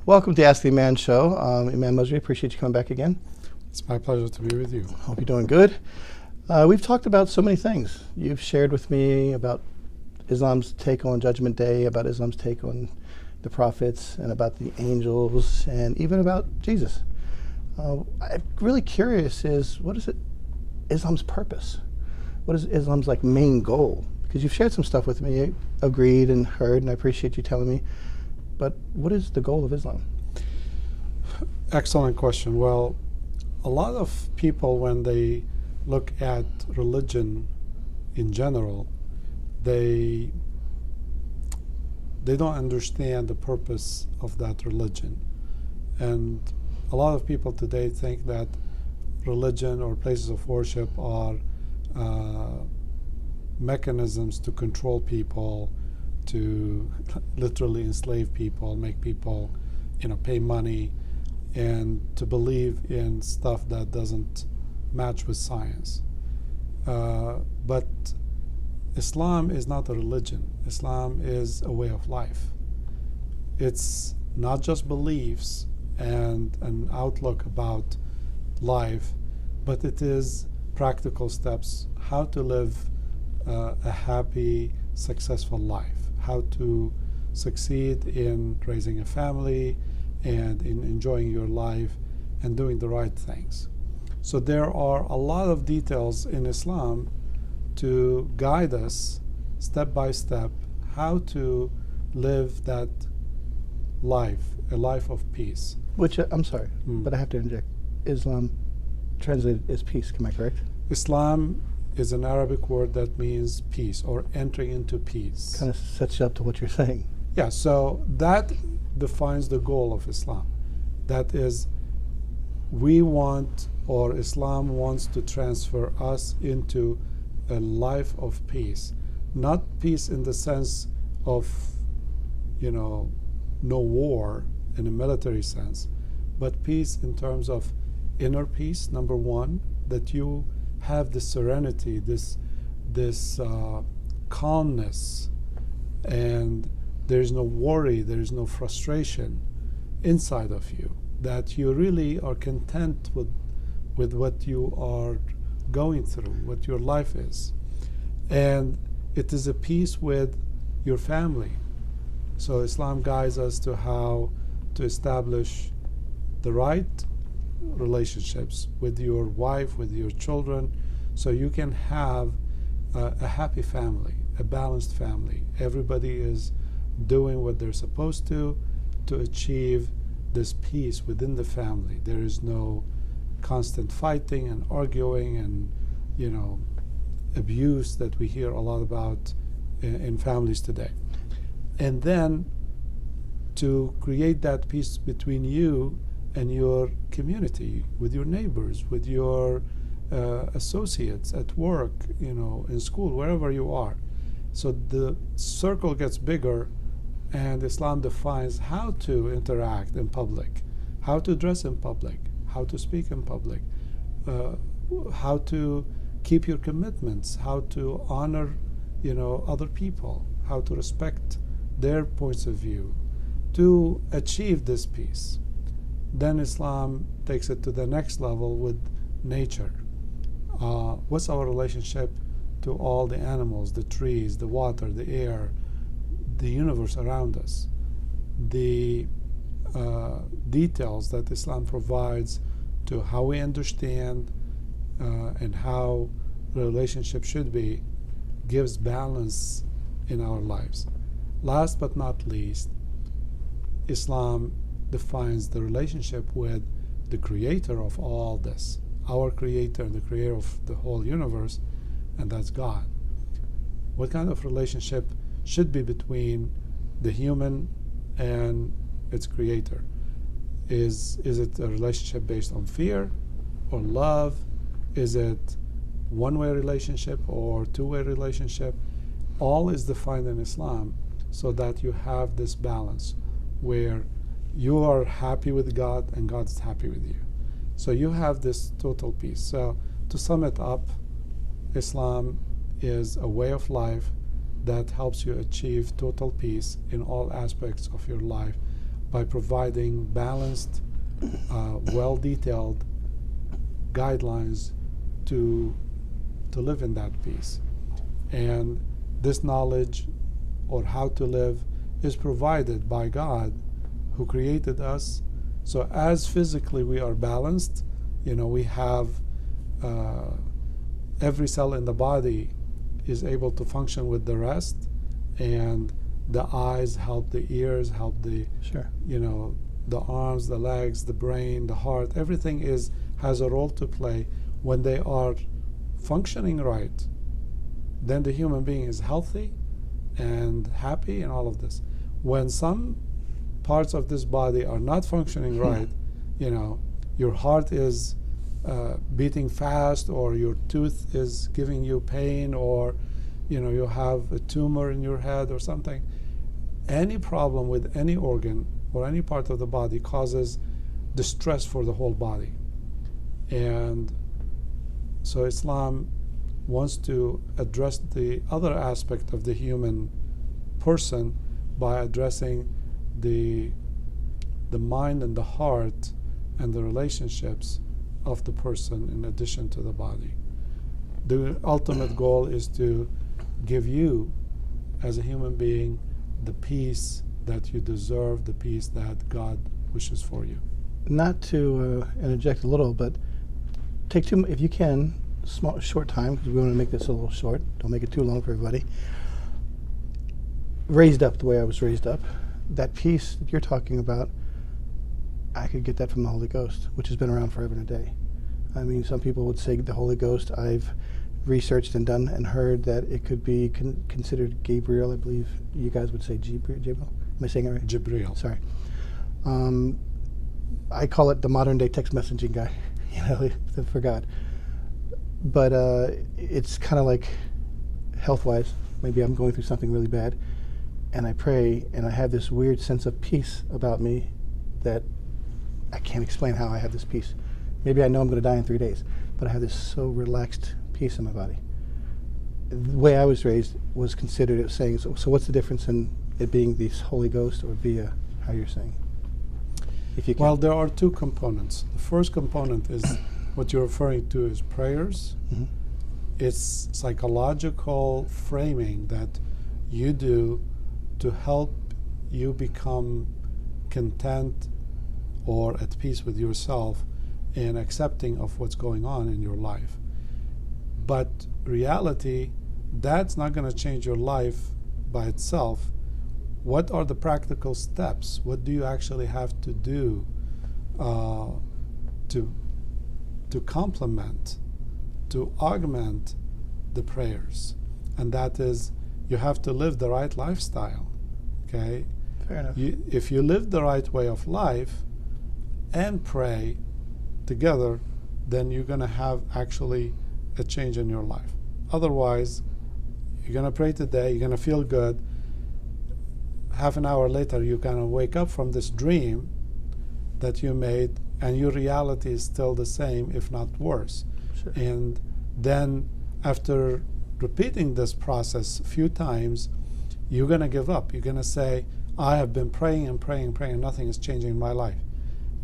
Welcome to Ask the Imam Show. Imam Musri, appreciate you coming back again. It's my pleasure to be with you. Hope you're doing good. We've talked about so many things. You've shared with me about Islam's take on Judgment Day, about Islam's take on the prophets, and about the angels, and even about Jesus. I'm really curious is, what is Islam's purpose? What is Islam's main goal? Because you've shared some stuff with me, agreed and heard, and I appreciate you telling me. But what is the goal of Islam? Excellent question. Well, a lot of people, when they look at religion in general, they don't understand the purpose of that religion. And a lot of people today think that religion or places of worship are mechanisms to control people, to literally enslave people, make people, pay money, and to believe in stuff that doesn't match with science. But Islam is not a religion. Islam is a way of life. It's not just beliefs and an outlook about life, but it is practical steps how to live a happy, successful life, how to succeed in raising a family and in enjoying your life and doing the right things. So there are a lot of details in Islam to guide us step by step how to live that life, a life of peace. Which, I'm sorry, but I have to interject. Islam translated as peace, am I correct? Islam is an Arabic word that means peace or entering into peace. Kind of sets you up to what you're saying. Yeah, so that defines the goal of Islam. That is, we want, or Islam wants to transfer us into a life of peace. Not peace in the sense of, no war in a military sense, but peace in terms of inner peace, number one, that you have this serenity, this calmness, and there's no worry, there's no frustration inside of you, that you really are content with what you are going through, what your life is. And it is a peace with your family. So Islam guides us to how to establish the right relationships with your wife, with your children, so you can have a happy family, a balanced family. Everybody is doing what they're supposed to achieve this peace within the family. There is no constant fighting and arguing and abuse that we hear a lot about in families today. And then to create that peace between you and your community, with your neighbors, with your associates at work, in school, wherever you are. So the circle gets bigger, and Islam defines how to interact in public, how to dress in public, how to speak in public, how to keep your commitments, how to honor, other people, how to respect their points of view, to achieve this peace. Then Islam takes it to the next level with nature. What's our relationship to all the animals, the trees, the water, the air, the universe around us? The details that Islam provides to how we understand and how the relationship should be gives balance in our lives. Last but not least, Islam defines the relationship with the creator of all this, our creator and the creator of the whole universe, and that's God. What kind of relationship should be between the human and its creator? Is it a relationship based on fear or love? Is it one-way relationship or two-way relationship? All is defined in Islam so that you have this balance where you are happy with God and God's happy with you. So you have this total peace. So to sum it up, Islam is a way of life that helps you achieve total peace in all aspects of your life by providing balanced, well-detailed guidelines to live in that peace. And this knowledge, or how to live, is provided by God, who created us. So as physically we are balanced, we have every cell in the body is able to function with the rest, and the eyes help the ears, help the Sure. The arms, the legs, the brain, the heart, everything has a role to play. When they are functioning right, then the human being is healthy and happy and all of this. When some parts of this body are not functioning right, your heart is beating fast, or your tooth is giving you pain, or you have a tumor in your head or something. Any problem with any organ or any part of the body causes distress for the whole body. And so Islam wants to address the other aspect of the human person by addressing the mind and the heart and the relationships of the person in addition to the body. The ultimate goal is to give you, as a human being, the peace that you deserve, the peace that God wishes for you. Not to interject a little, but take if you can, short time, because we want to make this a little short. Don't make it too long for everybody. Raised up the way I was raised up, that peace that you're talking about, I could get that from the Holy Ghost, which has been around forever and a day. I mean, some people would say the Holy Ghost. I've researched and done and heard that it could be considered Gabriel. I believe you guys would say Gabriel. Am I saying it right? Jibril. Sorry. I call it the modern day text messaging guy, for God. But it's kind of like health-wise. Maybe I'm going through something really bad, and I pray, and I have this weird sense of peace about me that I can't explain how I have this peace. Maybe I know I'm going to die in 3 days, but I have this so relaxed peace in my body. The way I was raised was considered it saying, so what's the difference in it being the Holy Ghost or via how you're saying? If you can. Well, there are two components. The first component is what you're referring to is prayers. Mm-hmm. It's psychological framing that you do to help you become content or at peace with yourself and accepting of what's going on in your life. But reality, that's not going to change your life by itself. What are the practical steps? What do you actually have to do to complement, to augment the prayers? And that is, you have to live the right lifestyle. Okay? Fair enough. If you live the right way of life and pray together, then you're going to have actually a change in your life. Otherwise, you're going to pray today, you're going to feel good. Half an hour later, you're going to wake up from this dream that you made, and your reality is still the same, if not worse. Sure. And then after repeating this process a few times, you're going to give up. You're going to say, I have been praying and praying and praying, and nothing is changing in my life.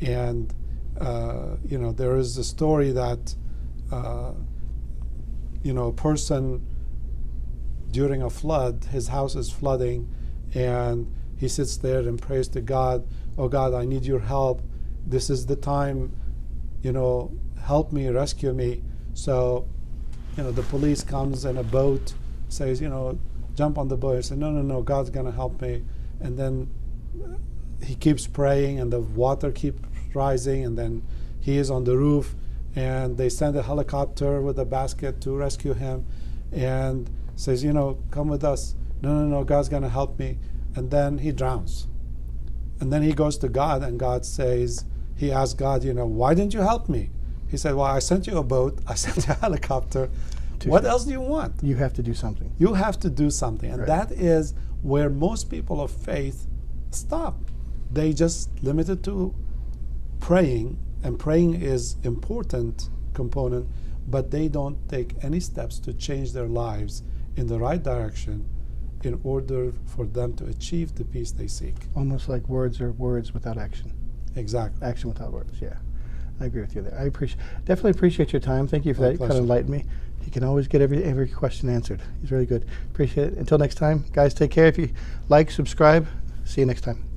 And there is a story that a person during a flood, his house is flooding, and he sits there and prays to God, oh God, I need your help. This is the time, help me, rescue me. So, the police comes in a boat, says, jump on the boat. I say, no, God's going to help me. And then he keeps praying, and the water keeps rising, and then he is on the roof, and they send a helicopter with a basket to rescue him, and says, come with us. No, God's going to help me. And then he drowns. And then he goes to God, and God says, he asks God, why didn't you help me? He said, well, I sent you a boat, I sent you a helicopter. What else do you want? You have to do something. You have to do something. And Right. that is where most people of faith stop. They just limit it to praying, and praying is important component, but they don't take any steps to change their lives in the right direction in order for them to achieve the peace they seek. Almost like words are words without action. Exactly. Action without words, yeah. I agree with you there. I definitely appreciate your time. Thank you for My that. You kind pleasure. of enlightened me. You can always get every question answered. He's really good. Appreciate it. Until next time, guys, take care. If you like, subscribe. See you next time.